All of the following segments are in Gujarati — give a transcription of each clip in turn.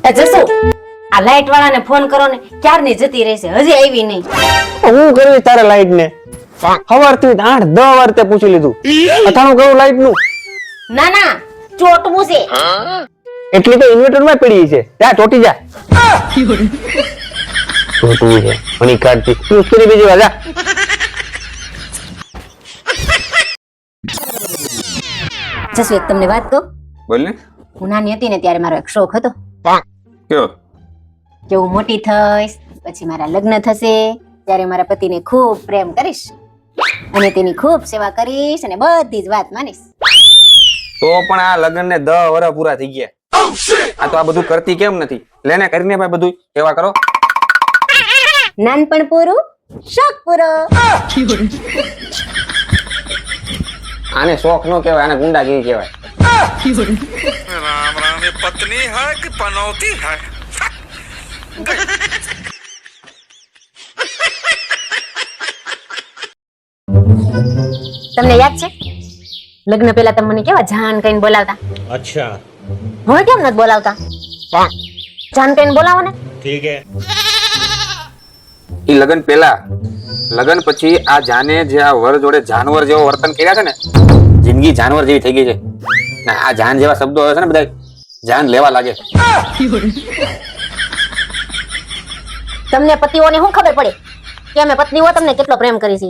એ જસુ આ લાઈટ વાળાને ફોન કરો ને, ક્યારની જતી રહેશે, હજી આવી નહીં. હું કરવી તારે લાઈટ ને? સવારથી 8-10 વાર તે પૂછી લીધું, અથાણું કરું લાઈટ નું? ના ના, ચોટવું છે. એટલી તો ઇન્વર્ટર માં પડી છે, જા ચોટી જા. ચોટવું છે મની કાઢતી તું સ્ત્રી બીજી વાર જા. જસુ એક તમને વાત કહું? બોલ ને. હું નાની હતી ને ત્યારે મારો એક શોખ હતો કયો? કે હું મોટી થઈશ પછી મારા લગ્ન થશે ત્યારે મારા પતિને ખૂબ પ્રેમ કરીશ અને તેની ખૂબ સેવા કરીશ અને બધી જ વાત માનીશ. તો પણ આ લગ્ન ને 10 વર્ષ પૂરા થઈ ગયા. આ તો આ બધું કરતી કેમ નથી? લેને કરીને ભાઈ બધું સેવા કરો. નાનપણ પૂરું, શોખ પૂરો. આને શોખ નો કહેવાય, આને ગુંડાગીરી કહેવાય. राम राम, ये पत्नी है कि पनौती है? તમને યાદ છે લગ્ન પહેલા તમે મને કેવા જાન કહીને બોલાવતા? अच्छा હવે કેમ નથી બોલાવતા? જાન કહીને બોલાવો ને. ठीक है. ઈ લગ્ન પહેલા, લગ્ન પછી આ જાને જે આ વર જોડે જાનવર જેવો વર્તન કર્યા છે ને, જિંદગી જાનવર જેવી થઈ ગઈ છે. ને આ જાન જેવા શબ્દો આવે છે ને બધા જાન લેવા લાગે. તમને પતિઓને શું ખબર પડે કે અમે પત્નીઓ તમને કેટલો પ્રેમ કરી છે?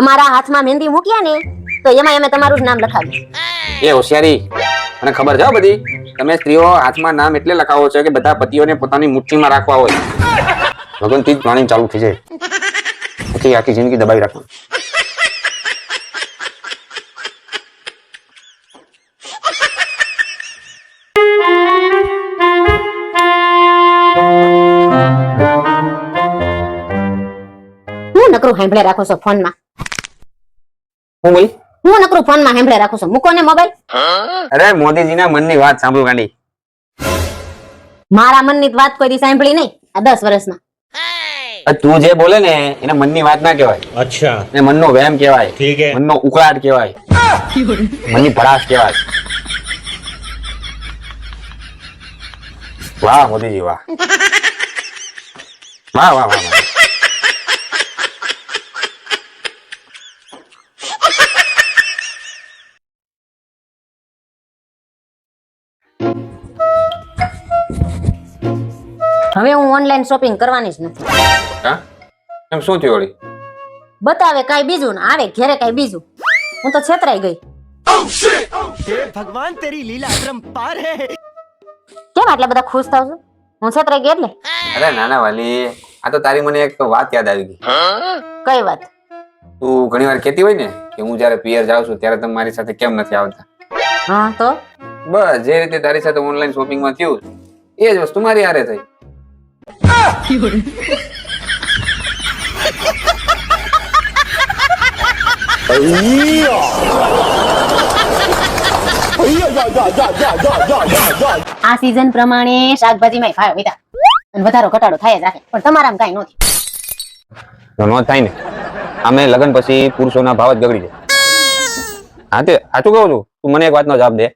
અમારા હાથમાં મહેંદી મૂક્યા ને તો એમાં અમે તમારું જ નામ લખાવ્યું. એ હોશિયારી મને ખબર છે હો બધી. તમે સ્ત્રીઓ હાથમાં નામ એટલે લખાવો છો કે બધા પતિઓને પોતાની મુઠ્ઠીમાં રાખવા હોય. લગ્નથી જ પ્લાનિંગ ચાલુ થઈ જાય, પછી આખી જિંદગી દબાવી રાખવાની. હું નકરું સાંભળે રાખો છો ફોનમાં? હું બોલી? હું નકરું ફોનમાં સાંભળે રાખો છો? મૂકો ને મોબાઈલ. અરે મોદીજીના મનની વાત સાંભળું ગાંડી. મારા મનની વાત કોઈ દી સાંભળી નહીં આ 10 વર્ષમાં. તું જે બોલે ને એને મનની વાત ના કહેવાય, अच्छा એને મનનો વહેમ કહેવાય, ठीक है. મનનો ઉકળાટ કહેવાય, મનની ભડાશ કહેવાય. વાહ મોદીજી વાહ, વાહ વાહ વાહ વાહ. હવે હું ઓનલાઈન શોપિંગ કરવાની જ નથી. હા એમ શું થયું વળી? બતાવે કાઈ બીજું ને આવે ઘરે કાઈ બીજું. હું તો છેતરાઈ ગઈ. भगवान तेरी लीला अपरंपार है. કેમ આટલા બધા ખુશ થાવ છો? હું છેતરાઈ ગઈ એટલે? અરે નાના વાલી, આ તો તારી મને એક વાત યાદ આવી ગઈ. કઈ વાત? તું ઘણી વાર કહેતી હોય ને કે હું જયારે પિયર જાઉં છું ત્યારે તમે મારી સાથે કેમ નથી આવતા. હા તો બસ જે રીતે તારી સાથે ઓનલાઈન શોપિંગ માં થયું એ જ વસ્તુ મારી હારે થઈ. આ સીઝન પ્રમાણે શાકભાજીમાં ભાવ વધ્યા અને વધારો ઘટાડો થાય જ રાખે, પણ તમારામાં કાઈ નથી. તો નો થાય ને, અમે લગ્ન પછી પુરુષોના ભાવ જ બગડી જાય. હા તે સાચું કહું છું. તું મને એક વાતનો જવાબ દે.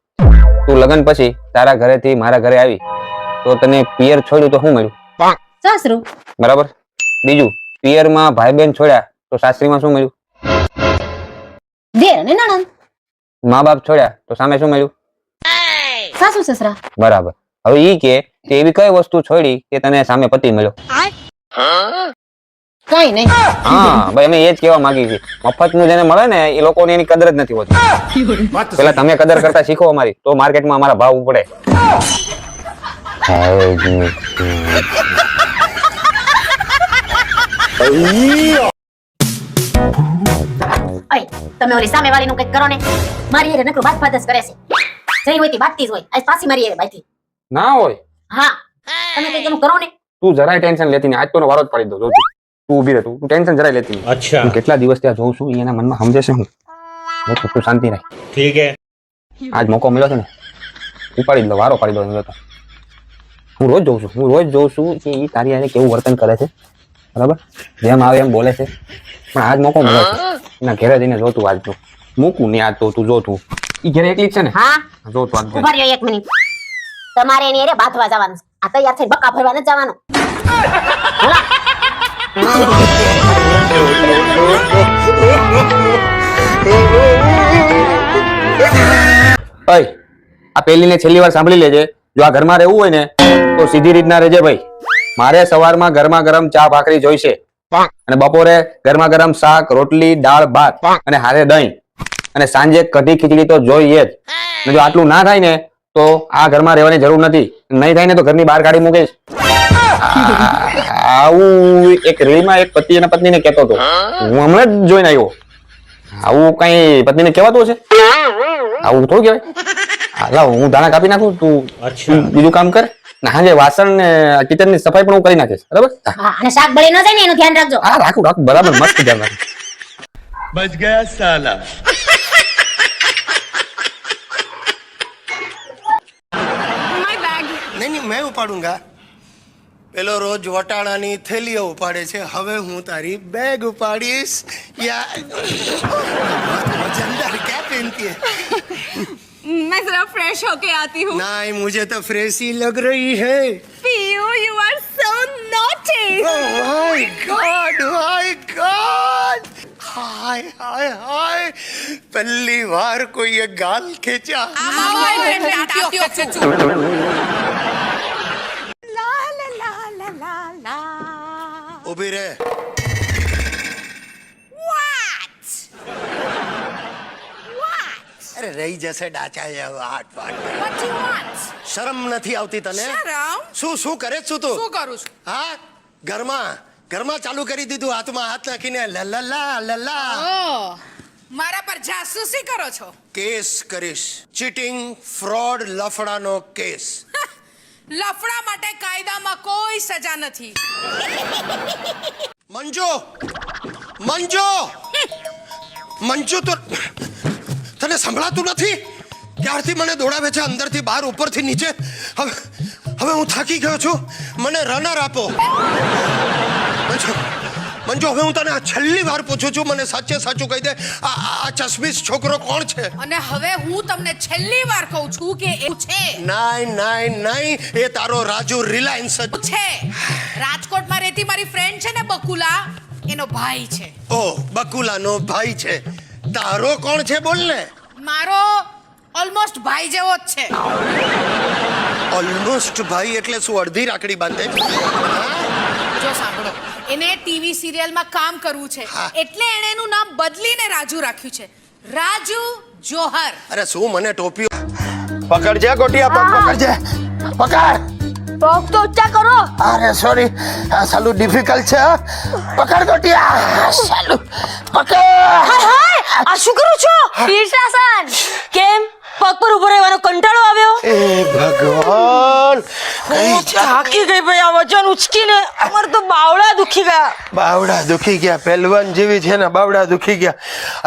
તું લગ્ન પછી તારા ઘરેથી મારા ઘરે આવી તો તને પિયર છોડ્યું તો શું મળ્યું? સાસરું. બરાબર. બીજું, પિયરમાં ભાઈ બહેન છોડ્યા તો સાસરીમાં શું મળ્યું? દેર અને નણંદ. મા બાપ છોડ્યા તો સામે શું મળ્યું? સાસુ સસરા. બરાબર. હવે ઈ કે એવી કઈ વસ્તુ છોડી કે તને સામે પતિ મળ્યો? કઈ નહીં. હા ભાઈ, અમે એ જ કહેવા માંગી છીએ. મફત નું જેને મળે ને એ લોકોને એની કદર જ નથી હોતી. પેલા તમે કદર કરતા શીખો અમારી, તો માર્કેટમાં અમારા ભાવ ઉપડે. અય તમે ઓલી સામે વાળીનું કંઈક કરો ને. મારી હારે નકરું બાત જ કરે છે. જઈ હોય તી બાતતી જ હોય. આજ પાછી મારી હારે બાતી. ના હોય. હા તમે કંઈક એનું કરો ને. તું જરાય ટેન્શન લેતી નહીં. આજ તો વારો જ પાડી દો. તું ઊભી રહે, તું ટેન્શન જરાય લેતી નહીં. अच्छा હું કેટલા દિવસ ત્યાં જોઉં છું, એના મનમાં સમજે છે હું. તું શાંતિ રાખ. ठीक है. આજ મોકો મળ્યો છે ને, ઉપાડી દો, વારો પાડી દો. એમ તો હું રોજ જોઉં છું કે એ તારી હારે કેવું વર્તન કરે છે. બરાબર, જેમ આવે એમ બોલે છે. પણ આજ મોકો મળ્યો છે. એના ઘરે જઈને જોતું આજ તો મૂકું નહીં. આજ તો તું જોતું ઈ ઘરે એકલી જ છે ને? હા જોતું આજ. ઉભા રહ્યો 1 મિનિટ. તમારે એની અરે બાંધવા જવાનું છે. આ તૈયાર થઈને બકા ભરવા નથી જવાનું. અય આ પહેલીને છેલ્લી વાર સાંભળી લેજે. જો આ ઘરમાં રહેવું હોય ને તો સીધી રીતના રહેજે ભાઈ. મારે સવારમાં ગરમા ગરમ ચા ભાખરી જોઈશે અને બપોરે ગરમા ગરમ શાક રોટલી દાળ ભાત અને હારે દહીં અને સાંજે કઢી ખીચડી તો જોઈએ જ. અને જો આટલું ના થાય ને તો આ ઘરમાં રહેવાની જરૂર નથી. નહીં થાય ને તો ઘરની બહાર કાઢી મૂકીશ. આવું એક રીલમાં એક પતિ અને પત્નીને કહેતો હતો. હું હમણાં જ જોઈને આવ્યો. આવું કઈ પત્નીને કહેવાતું હશે? આવું થોડું કહેવાય. લાવ હું દાણા કાપી નાખું, તું બીજું કામ કર. હાજે વાસણ ને કિચન ની સફાઈ પણ હું કરી નાખીશ. બરાબર? હા, અને શાક બળી ન જાય ને એનું ધ્યાન રાખજો. હા રાખું બરાબર, મસ્ત ધ્યાન રાખું. बच गया साला। નહીં નહીં मैं उपाड़ूंगा। પેલો રોજ વટાણાની થેલીઓ ઉપાડે છે, હવે હું તારી બેગ ઉપાડીશ। યાર वजनदार क्या पहनती है? मैं जरा फ्रेश होके आती हूँ। नहीं मुझे तो फ्रेश ही लग रही है। पीयू, you are so naughty। My God हाय हाय हाय पहली बार कोई ये गाल खींचा। ઊભી રે। અરે રહી જશે ડાચા હાટ વાટ। શરમ નથી આવતી તને? શું શું કરે છું તું? શું કરું છું? હા ઘરમાં ચાલુ કરી દીધું, હાથમાં હાથ નાખીને લલા લલા। મારા પર જાસૂસી કરો છો? કેસ કરીશ, ચીટિંગ ફ્રોડ લફડાનો કેસ। લફડા માટે કાયદામાં કોઈ સજા નથી। મંજુ તો તને સંભળાતું નથી? ક્યારથી મને દોડાવે છે અંદરથી બહાર ઉપરથી નીચે। હવે હું થાકી ગયો છું, મને રનર આપો। મંજુ હવે હું તને આ છેલ્લી વાર પૂછું છું, મને સાચે સાચું કહી દે, આ ચશ્મીશ છોકરો કોણ છે? અને હવે હું તમને છેલ્લી વાર કહું છું કે એ છે નહીં એ તારો રાજુ રિલાયન્સ છે। રાજકોટમાં રહેતી મારી ફ્રેન્ડ છે ને બકુલા, એનો ભાઈ છે। ઓ બકુલાનો ભાઈ છે। તારો કોણ છે બોલ ને? મારો ઓલમોસ્ટ ભાઈ જેવો જ છે। ઓલમોસ્ટ ભાઈ એટલે શું અડધી રાખડી બાંધે છે? જો સાંભળો, એને ટીવી સિરિયલમાં કામ કરવું છે, હા। એટલે એણે એનું નામ બદલીને રાજુ રાખ્યું છે, રાજુ જોહર। અરે શું મને ટોપીઓ પકડજે ગોટિયા, પકડજે, પકડ। પગ તો ઊંચા કરો। અરે સોરી, આ સાલું ડિફિકલ્ટ છે। પકડ ગોટિયા, સાલું પકડ। આ શું કરો છો? શીર્ષાસન। કેમ પગ પર ઉભો રહેવાનો કંટાળો આવ્યો? એ ભગવાન, થાકી ગઈ ભાઈ, આ વજન ઉચકીને અમાર તો બાવડા દુખી ગયા। બાવડા દુખી ગયા? પહેલવાન જેવી છે ને બાવડા દુખી ગયા?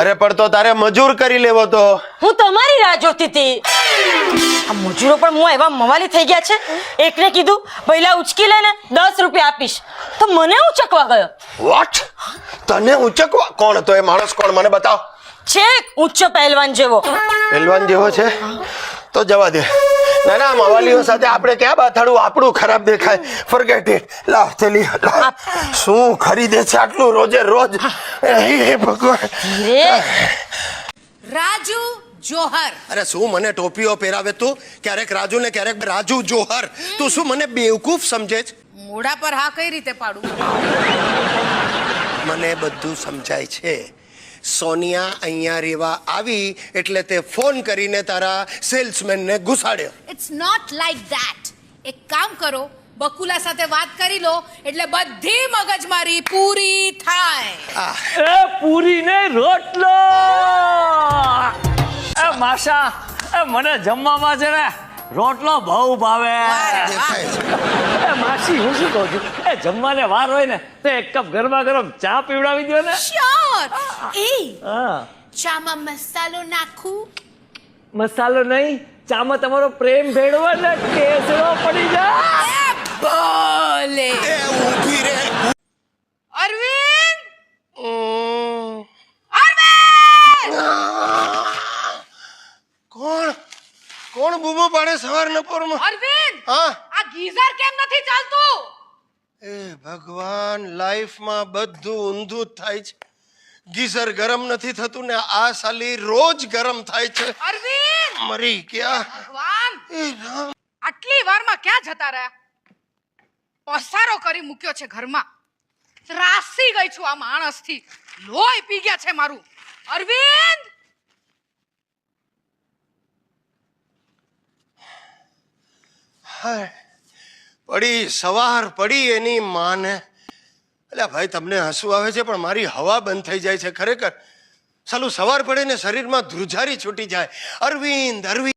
અરે પણ તો તારે મજૂર કરી લેવો તો। હું તમારી રાહ જોતી હતી। આ મજૂરો પણ હું એવા મવાલી થઈ ગયા છે, એકને કીધું પહેલા ઉચકી લે ને 10 રૂપિયા આપીશ, તો મને ઉચકવા ગયો। વોટ? તને ઉચકવા? કોણ હતો એ માણસ? કોણ મને બતાવ। છે ઊંચો પહેલવાન જેવો। પહેલવાન જેવો છે તો જવા દે। ના મવાલીઓ સાથે આપણે ક્યાં બાથાડું, આપણું ખરાબ દેખાય। Forget it. લાવ થેલી, શું ખરીદે છે આટલું રોજે રોજ? હે ભગવાન। રાજુ જોહર। અરે શું મને ટોપીઓ પહેરાવે તું? ક્યારેક રાજુ ને ક્યારેક રાજુ જોહર। તું શું મને બેવકૂફ સમજે છે? મોઢા પર હા કઈ રીતે પાડું? મને બધું સમજાય છે। સોનિયા અહીંયા રેવા આવી એટલે તે ફોન કરીને તારા સેલ્સમેનને ઘુસાડ્યો। It's not like that. એક કામ કરો, બકુલા સાથે વાત કરી લો એટલે બધી મગજમારી પૂરી થાય। ए पूरी ने रोटलो ए माशा ए મને જમવામાં છે ને રોટલો બહુ ભાવે। દેખાય છે। એ માસી હું શું કહું છું, એ જમવાને વાર હોય ને તો એક કપ ગરમા ગરમ ચા પીવડાવી દો ને। શ્યોર। એ હા, ચામાં મસાલો નાખું? મસાલો નહીં, ચામાં તમારો પ્રેમ ભેળવો ને કેસરો પડી જાય। એ ભલે। એ ઊભી રે। અરવિંદ, કોણ બૂમો બૂમો પાડે સવારના પોરમાં? અરવિંદ હા આ ગીઝર કેમ નથી ચાલતું? એ ભગવાન, લાઈફમાં બધું ઊંધું જ થાય છે. ગીઝર ગરમ નથી થતું ને આ સાલી રોજ ગરમ થાય છે. અરવિંદ મરી ગયા. ભગવાન, એ રામ. આટલી વારમાં ક્યાં જતા રહ્યા? પસારો કરી મૂક્યો છે ઘરમાં. ત્રાસી ગઈ છું આ માણસથી. લોહી પી ગયા છે મારું. અરવિંદ હાય, પડી સવાર પડી એની માને. અલ્યા ભાઈ, તમને હસવું આવે છે પણ મારી હવા બંધ થઈ જાય છે ખરેખર. સાલું સવાર પડે ને શરીરમાં ધ્રુજારી છૂટી જાય. અરવિંદ અરવિંદ